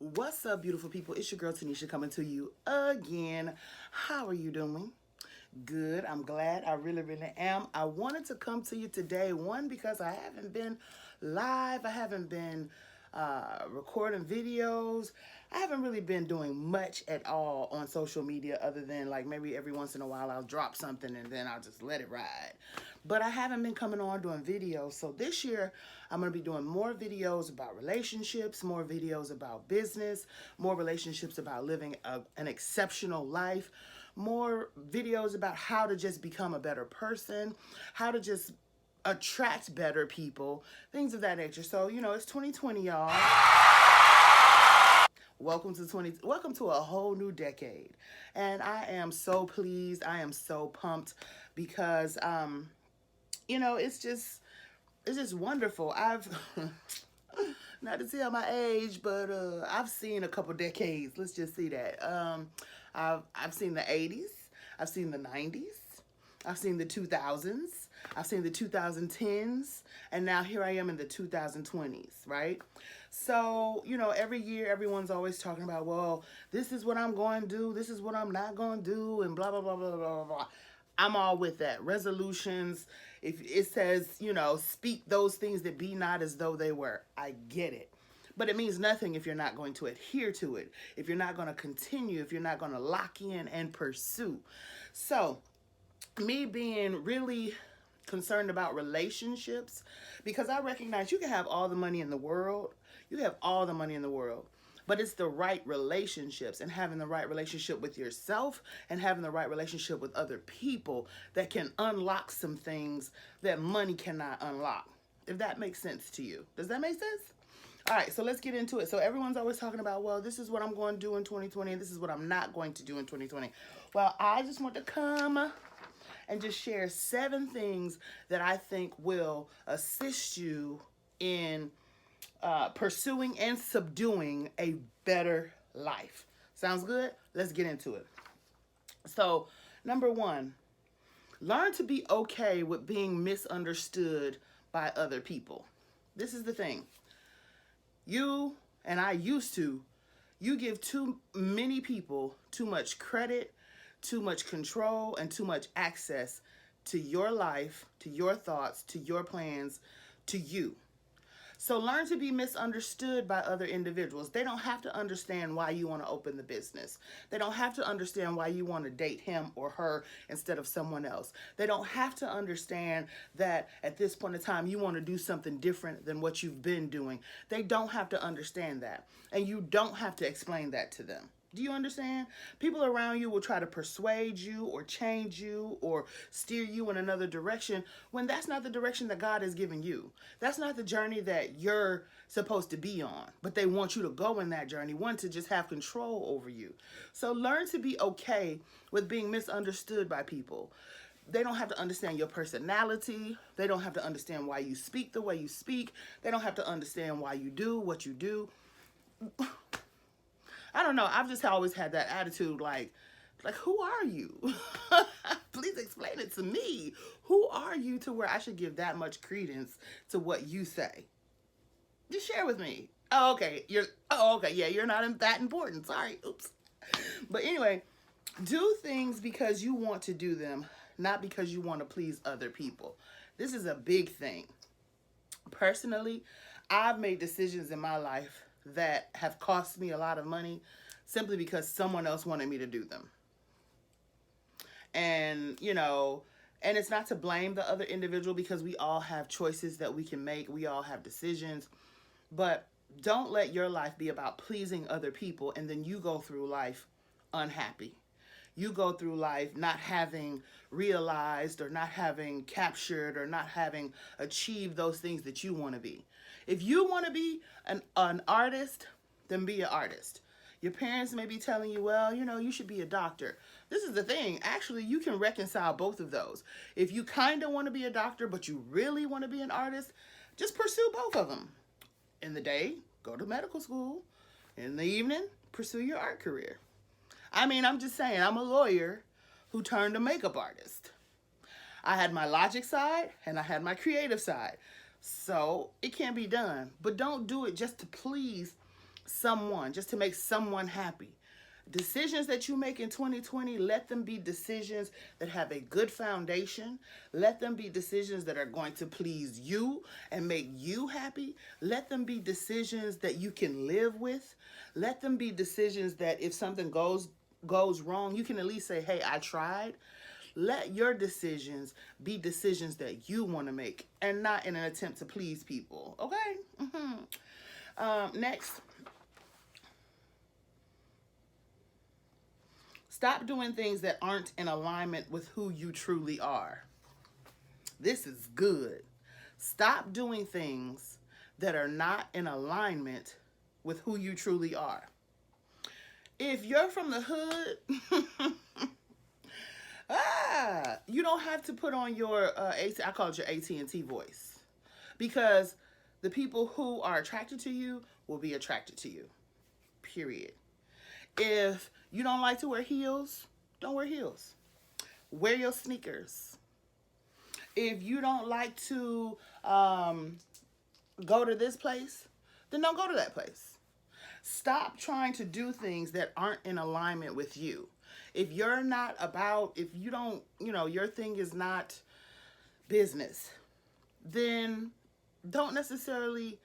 What's up, beautiful people? It's your girl Tanisha coming to you again. How are you doing? Good. I'm glad. I really am. I wanted to come to you today, one, because I haven't been live, I haven't been recording videos. I haven't really been doing much at all on social media other than like maybe every once in a while I'll drop something and then I'll just let it ride. But I haven't been coming on doing videos. So this year I'm going to be doing more videos about relationships, more videos about business, more relationships about living an exceptional life, more videos about how to just become a better person, how to just attract better people, things of that nature. So, it's 2020, y'all. Welcome to a whole new decade. And I am so pleased. I am so pumped because it's just wonderful. I've not to tell my age, but I've seen a couple decades. Let's just see that. I've seen the 80s. I've seen the 90s. I've seen the 2000s. I've seen the 2010s. And now here I am in the 2020s, right? So, every year everyone's always talking about, well, this is what I'm going to do. This is what I'm not going to do. And blah, blah, blah, blah, blah, blah, blah. I'm all with that. Resolutions, if it says, speak those things that be not as though they were. I get it. But it means nothing if you're not going to adhere to it, if you're not going to continue, if you're not going to lock in and pursue. So, me being really concerned about relationships, because I recognize you can have all the money in the world. You have all the money in the world. But it's the right relationships and having the right relationship with yourself and having the right relationship with other people that can unlock some things that money cannot unlock. If that makes sense to you. Does that make sense? All right, so let's get into it. So everyone's always talking about, well, this is what I'm going to do in 2020 and this is what I'm not going to do in 2020. Well, I just want to come and just share 7 things that I think will assist you in pursuing and subduing a better life. Sounds good? Let's get into it. So, number 1, learn to be okay with being misunderstood by other people. This is the thing. You and I you give too many people too much credit, too much control, and too much access to your life, to your thoughts, to your plans, to you. So learn to be misunderstood by other individuals. They don't have to understand why you want to open the business. They don't have to understand why you want to date him or her instead of someone else. They don't have to understand that at this point in time you want to do something different than what you've been doing. They don't have to understand that. And you don't have to explain that to them. Do you understand? People around you will try to persuade you or change you or steer you in another direction when that's not the direction that God has given you. That's not the journey that you're supposed to be on. But they want you to go in that journey, one, to just have control over you. So learn to be okay with being misunderstood by people. They don't have to understand your personality. They don't have to understand why you speak the way you speak. They don't have to understand why you do what you do. I don't know. I've just always had that attitude like who are you? Please explain it to me. Who are you to where I should give that much credence to what you say? Just share with me. Oh, okay. Yeah, you're not that important. Sorry. Oops. But anyway, do things because you want to do them, not because you want to please other people. This is a big thing. Personally, I've made decisions in my life that have cost me a lot of money simply because someone else wanted me to do them. And, and it's not to blame the other individual because we all have choices that we can make. We all have decisions. But don't let your life be about pleasing other people and then you go through life unhappy. You go through life not having realized or not having captured or not having achieved those things that you want to be. If you want to be an artist, then be an artist. Your parents may be telling you, well, you should be a doctor. This is the thing. Actually, you can reconcile both of those. If you kind of want to be a doctor, but you really want to be an artist, just pursue both of them. In the day, go to medical school. In the evening, pursue your art career. I mean, I'm just saying, I'm a lawyer who turned a makeup artist. I had my logic side and I had my creative side. So it can be done. But don't do it just to please someone, just to make someone happy. Decisions that you make in 2020, let them be decisions that have a good foundation. Let them be decisions that are going to please you and make you happy. Let them be decisions that you can live with. Let them be decisions that if something goes wrong, you can at least say, hey, I tried. Let your decisions be decisions that you want to make and not in an attempt to please people. Okay? Next. Stop doing things that aren't in alignment with who you truly are. This is good. Stop doing things that are not in alignment with who you truly are. If you're from the hood, you don't have to put on your I call it your AT&T voice, because the people who are attracted to you will be attracted to you. Period. If you don't like to wear heels, don't wear heels. Wear your sneakers. If you don't like to go to this place, then don't go to that place. Stop trying to do things that aren't in alignment with you. If you're not about, if you don't, your thing is not business, then don't necessarily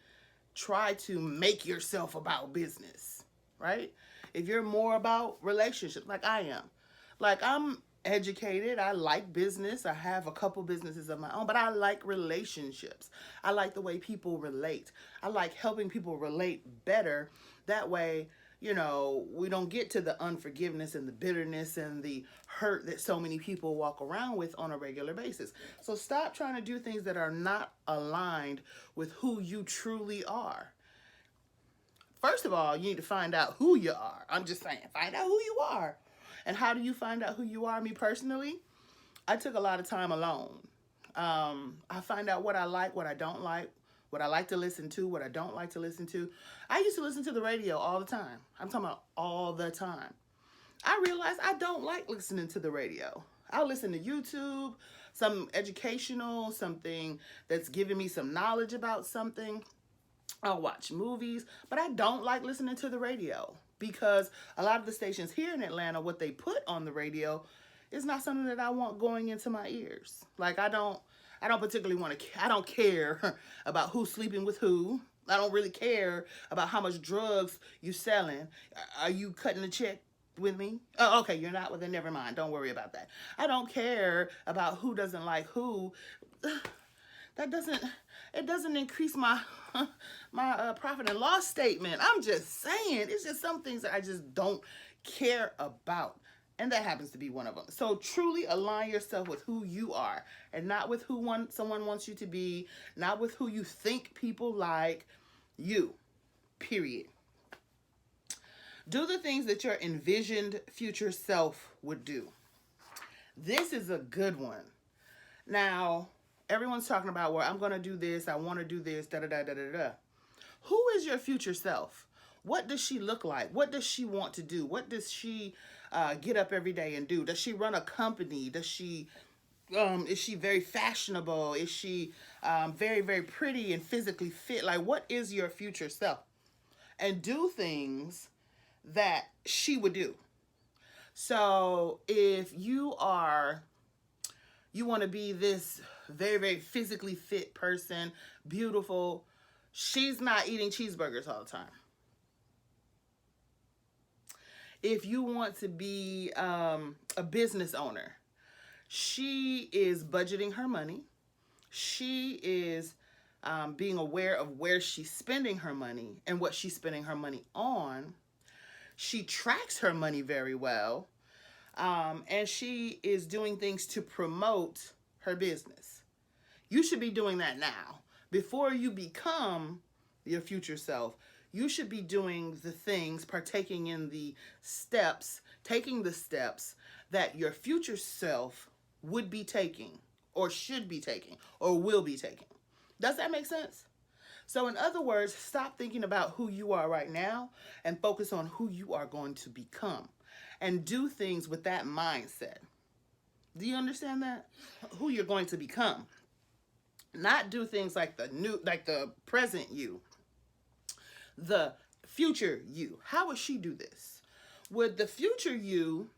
try to make yourself about business, right? If you're more about relationships, like I am, like I'm educated, I like business, I have a couple businesses of my own, but I like relationships. I like the way people relate. I like helping people relate better. That way, we don't get to the unforgiveness and the bitterness and the hurt that so many people walk around with on a regular basis. So stop trying to do things that are not aligned with who you truly are. First of all, you need to find out who you are. I'm just saying, find out who you are. And how do you find out who you are? Me personally, I took a lot of time alone. I find out what I like, what I don't like, what I like to listen to, what I don't like to listen to. I used to listen to the radio all the time. I'm talking about all the time. I realized I don't like listening to the radio. I'll listen to YouTube, some educational, something that's giving me some knowledge about something. I'll watch movies, but I don't like listening to the radio because a lot of the stations here in Atlanta, what they put on the radio is not something that I want going into my ears. Like I don't particularly want to, I don't care about who's sleeping with who. I don't really care about how much drugs you selling. Are you cutting a check with me? Oh, okay, you're not. Well, then never mind. Don't worry about that. I don't care about who doesn't like who. It doesn't increase my profit and loss statement. I'm just saying, it's just some things that I just don't care about. And that happens to be one of them. So truly align yourself with who you are and not with who someone wants you to be, not with who you think people like. You, period. Do the things that your envisioned future self would do. This is a good one. Now, everyone's talking about, well, I'm going to do this. I want to do this, da-da-da-da-da-da. Who is your future self? What does she look like? What does she want to do? What does she get up every day and do? Does she run a company? Does she, is she very fashionable? Is she very, very pretty and physically fit? Like, what is your future self? And do things that she would do. So if you want to be this very, very physically fit person, beautiful, she's not eating cheeseburgers all the time. If you want to be a business owner, she is budgeting her money. She is being aware of where she's spending her money and what she's spending her money on. She tracks her money very well. And she is doing things to promote her business. You should be doing that now. Before you become your future self, you should be doing the things, partaking in the steps, taking the steps that your future self would be taking or should be taking or will be taking. Does that make sense? So in other words, stop thinking about who you are right now and focus on who you are going to become and do things with that mindset. Do you understand that? Who you're going to become. Not do things like the present you. The future you, how would she do this? Would the future you,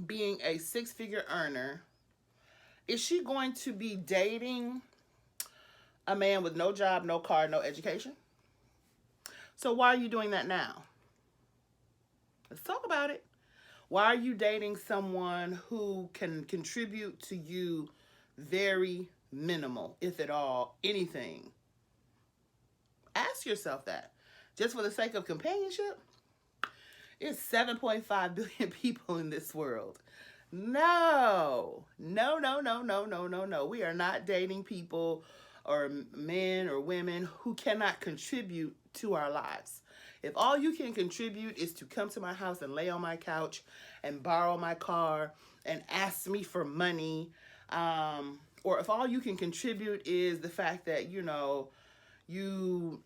being a six-figure earner, is she going to be dating a man with no job, no car, no education? So why are you doing that now? Let's talk about it. Why are you dating someone who can contribute to you very minimal, if at all, anything? Ask yourself that. Just for the sake of companionship? It's 7.5 billion people in this world. No. No, no, no, no, no, no, no. We are not dating people or men or women who cannot contribute to our lives. If all you can contribute is to come to my house and lay on my couch and borrow my car and ask me for money, or if all you can contribute is the fact that, you know, you,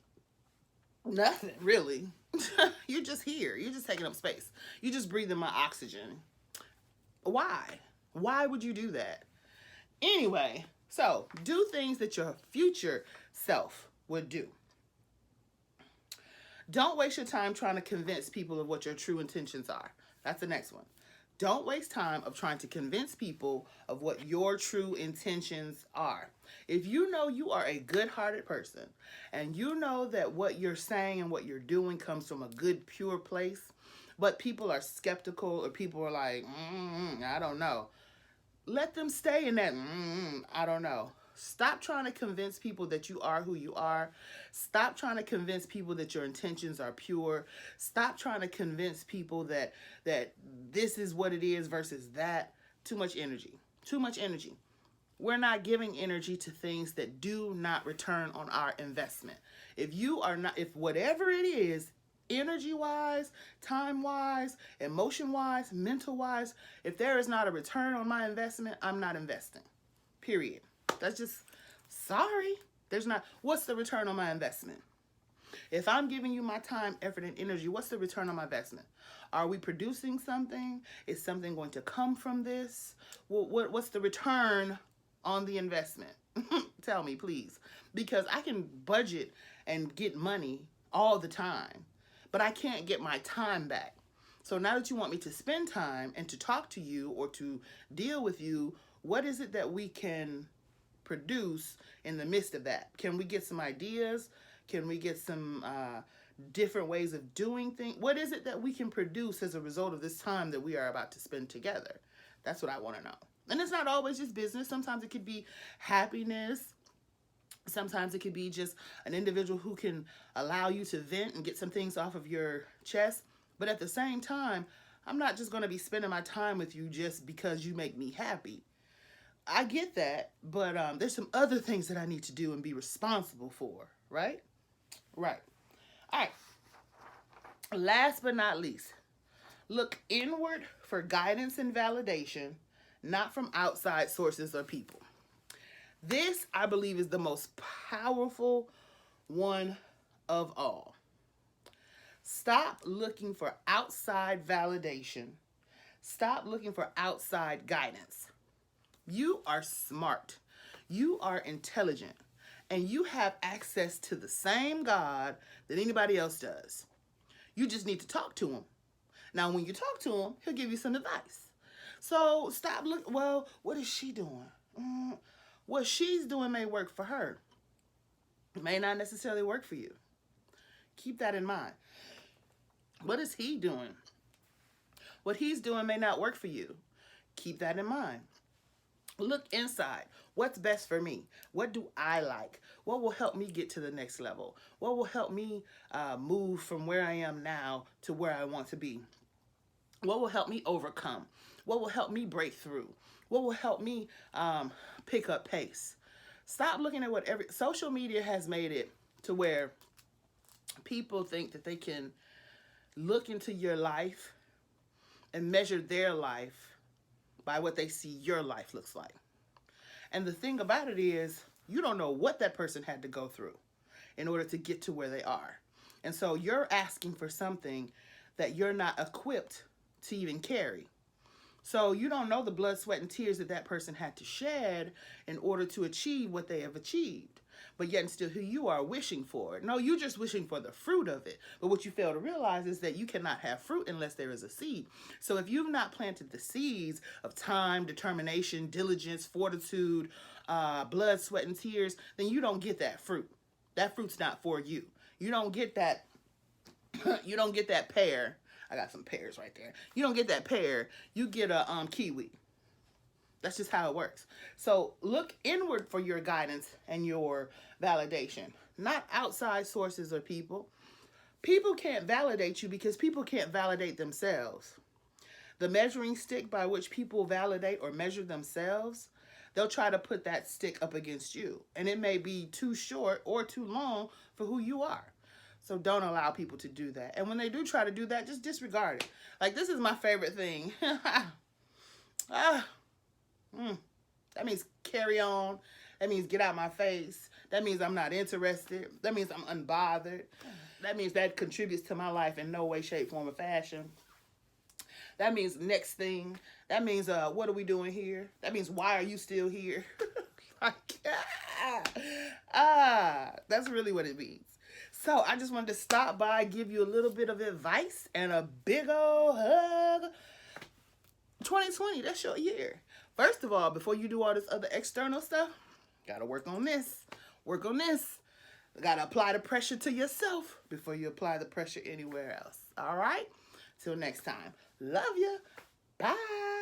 nothing really. You're just here. You're just taking up space. You're just breathing my oxygen. Why? Why would you do that? Anyway, so do things that your future self would do. Don't waste your time trying to convince people of what your true intentions are. That's the next one. Don't waste time of trying to convince people of what your true intentions are. If you know you are a good-hearted person and you know that what you're saying and what you're doing comes from a good, pure place, but people are skeptical or people are like, I don't know. Let them stay in that, I don't know. Stop trying to convince people that you are who you are. Stop trying to convince people that your intentions are pure. Stop trying to convince people that this is what it is versus that. Too much energy. Too much energy. We're not giving energy to things that do not return on our investment. If whatever it is, energy-wise, time-wise, emotion-wise, mental-wise, if there is not a return on my investment, I'm not investing. Period. That's just, sorry. There's not, what's the return on my investment? If I'm giving you my time, effort, and energy, what's the return on my investment? Are we producing something? Is something going to come from this? What's the return on the investment? Tell me, please. Because I can budget and get money all the time, but I can't get my time back. So now that you want me to spend time and to talk to you or to deal with you, what is it that we can produce in the midst of that? Can we get some ideas? Can we get some different ways of doing things? What is it that we can produce as a result of this time that we are about to spend together? That's what I want to know. And it's not always just business. Sometimes it could be happiness. Sometimes it could be just an individual who can allow you to vent and get some things off of your chest. But at the same time, I'm not just going to be spending my time with you just because you make me happy. I get that, but there's some other things that I need to do and be responsible for, right? Right. All right. Last but not least, look inward for guidance and validation, not from outside sources or people. This, I believe, is the most powerful one of all. Stop looking for outside validation. Stop looking for outside guidance. You are smart. You are intelligent. And you have access to the same God that anybody else does. You just need to talk to him. Now, when you talk to him, he'll give you some advice. So stop looking, well, what is she doing? What she's doing may work for her. It may not necessarily work for you. Keep that in mind. What is he doing? What he's doing may not work for you. Keep that in mind. Look inside. What's best for me? What do I like? What will help me get to the next level? What will help me move from where I am now to where I want to be? What will help me overcome? What will help me break through? What will help me pick up pace? Stop looking at what social media has made it to where people think that they can look into your life and measure their life by what they see your life looks like. And the thing about it is, you don't know what that person had to go through in order to get to where they are. And so you're asking for something that you're not equipped to even carry. So you don't know the blood, sweat, and tears that that person had to shed in order to achieve what they have achieved. but yet and still who you are wishing for it. No, you're just wishing for the fruit of it. But what you fail to realize is that you cannot have fruit unless there is a seed. So if you've not planted the seeds of time, determination, diligence, fortitude, blood, sweat, and tears, then you don't get that fruit. That fruit's not for you. You don't get that. You don't get that pear. I got some pears right there. You don't get that pear. You get a kiwi. That's just how it works. So look inward for your guidance and your validation, not outside sources or people. People can't validate you because people can't validate themselves. The measuring stick by which people validate or measure themselves, they'll try to put that stick up against you. And it may be too short or too long for who you are. So don't allow people to do that. And when they do try to do that, just disregard it. Like, this is my favorite thing. That means carry on. That means get out my face. That means I'm not interested. That means I'm unbothered. That means that contributes to my life in no way, shape, form, or fashion. That means next thing. That means what are we doing here? That means why are you still here? That's really what it means. So I just wanted to stop by, give you a little bit of advice and a big old hug. 2020, that's your year. First of all, before you do all this other external stuff, gotta work on this. Work on this. Gotta apply the pressure to yourself before you apply the pressure anywhere else. All right? Till next time. Love you. Bye.